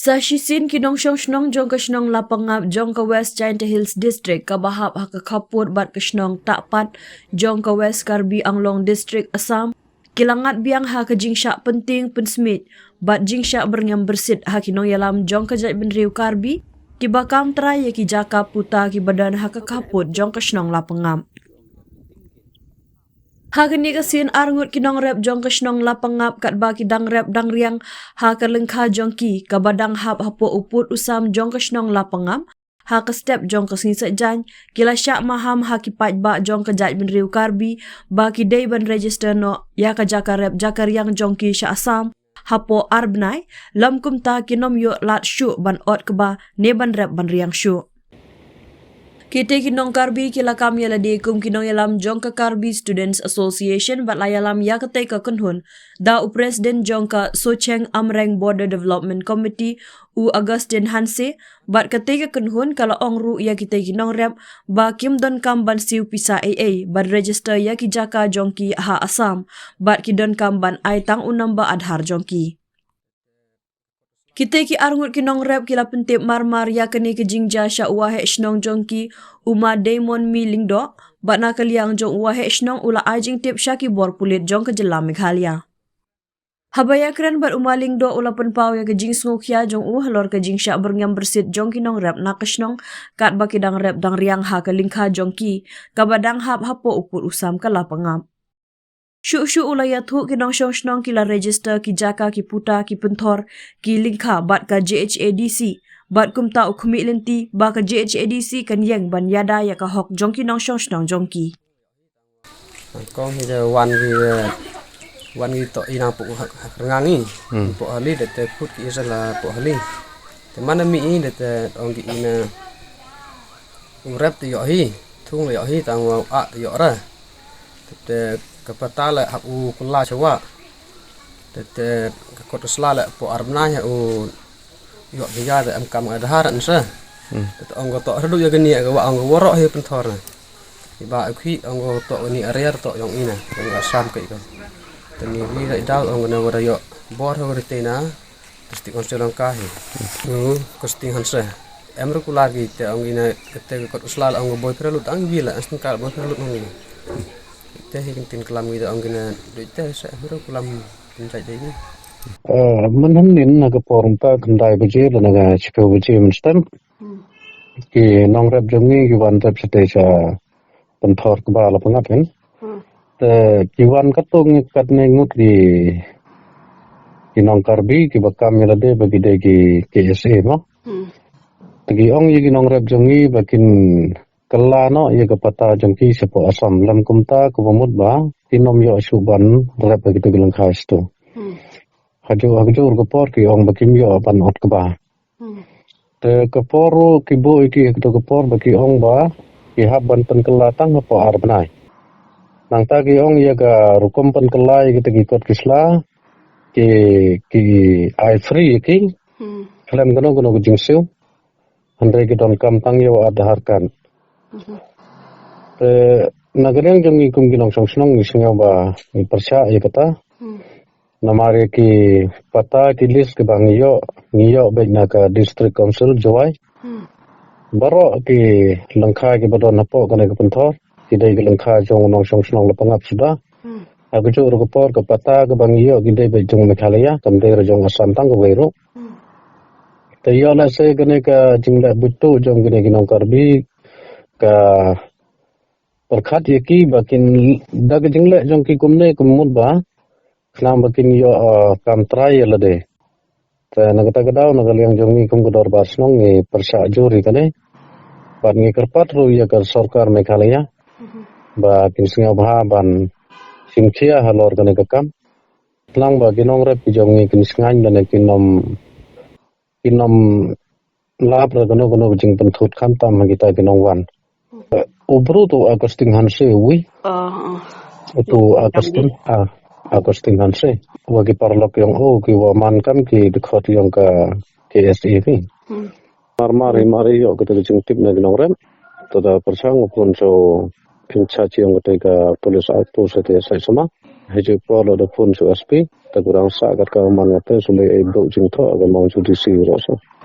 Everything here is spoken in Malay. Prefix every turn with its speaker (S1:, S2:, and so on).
S1: Sa shisin kinong shnong jong ka shnong lapangap jong ka West Giant Hills District kabahap ha kakapur bat ka shnong takpat jong ka West Karbi Anglong District Assam kilangat biang ha ka jingsha penting pensmit bat jingsha berngam bersit ha kinong yalam jong ka jat benriu Karbi kibakam trai ya ki jaka puta ki badan ha kakaput jong ka shnong lapangap. Hagani kasin arngut kinong rep jong kasnong lapangap kat baki dang rep dang riang ha kalengkha jong ki kabadang hap hapo uput usam jong kasnong lapangap ha ka step jong kasing sajan kila syak maham ha kipat ba jong kajat benriu Karbi baki day ban register no ya ka jaka rep jaka riang jong ki sya asam hapo arbnai lam kumta kinom yo lat syu ban ot keba ne ban rep ban riang syu. Kita kinong Karbi kila kami ala dikum kinong yalam jong ka Karbi Students Association bat layalam ya kate ka kunhun da u President jong ka Socheng Amreng Border Development Committee u Augustin Hanse bat kate ka kunhun kala ongru ya kita kinong rep ba kim don kam ban siu pisa AA bat register ya ki jaka jong ki ha Assam bat ki don kam ban ai tang u namba adhar jong ki. Kita ki arngut kinong rep kila pentip marmar ya kene ke jingja sya uwahe shnong jongki uma Damon mi lingdo bat na kaliang jong uwahe shnong ula ajing tip sya ki bor pulit jong ke jelam Meghalaya. Habaya keren bat uma lingdo ula penpau ya ke jing sngukya jong halor ke jing sya berngam bersit jong kinong rep na kesnong kat bakidang rep dang riang ha ke lingkha jongki kabadang hap hapo uput usam ka lapangap. Syu ulaya thu kinong shnong kila register ki jaka ki puta ki penthor ki lingkha bat ka JHADC bat kumta ukhmi lenti ba ka JHADC kan yang ban yada ya ka hok jong kinong shnong jongki.
S2: Kong hi wan gi to ina pu ngangi pu ali de te put ki isala pu ali te mana mi i de te ong ki ina urap te yo hi thung yo hi tang wa a te yo ra te kapata la u kula chawa te kot sla la pu arbna ya u yo dia de am kam adhar an sa te ong to redu ya gani ga wa ong woro hi penthor iba khi ong to ni area to yong ina ong asam kai ko tani wi ra dal ong na wara yo bor ho retena pasti on selangka hi kosti hansa emru kula gi te ong ina te kot sla ong boy prelut ang bila astin kal boy prelut ong te hikin kelam gitu angkina te sa hero kelam pinjai dei
S3: man nin na ka porumpa kandai baje na ga chipo baje mstam ki nong rap jongi ki wan rap sate sa panthor ka bala pangapen te ki wan ka tong kat ne ngut ki nong Karbi ki bakam yala de bagi de ki KSA mo ki ong yi nong rap jongi bakin kala no ya kapata jangki sepo asam lam kumta kubamut ba tinom yo suban rap begitu bilang khas tu hajo urgopor ki ong bakim yo ban ot ba te kaporo ki bo iki to kapor baki ong ba ki haban pen kala tang po arbnai nang ta ki ong ya ga rukom pen kala ki te kot kisla ki ai free ki lam gono jingsu andre ki don kam tang yo adhar kan nagariang jong ikum ginong song isngaw ba persya ya kata namare ki pata ki list ke bang ngiyo baik na ka district council jawai baro ki langkha ki badon napo kana ke penthor ki dai ki langkha jong nong song lapangap sudah aku jo ro por ke pata ke bang ngiyo ki dai baik jong Meghalaya kam dai ro jong Assam tang ke wero tayo la se kene ka jingla butu jong kene ginong Karbi ka perkhat yaki bakin dag jingle jong ki kumne kumut ba khlam bakin yo kam try lade ta nagata gadaw nagaliang jong ni kum godor basnong ni persya juri kane ban ngi kerpat ru ya ka sarkar Meghalaya ba kin singa bha ban simkhia halor kane ka kam khlang ba ginong rep jong ni kin singan ban kinom lab ra gono jing penthut kham tam kita ginong wan ubru tu Augustin Hanse wi itu Augustin Hanse wagi parlok yang ki waman kan ki dekhot yang ka KSA ni mari yo kita jing tip na ginong rem to da persang pun so pincha chiong ka polis auto sate sai sama hejau polo da pun su SP ta kurang sa kat ka man ngate sule e bau jing tho aga mau judisi rasa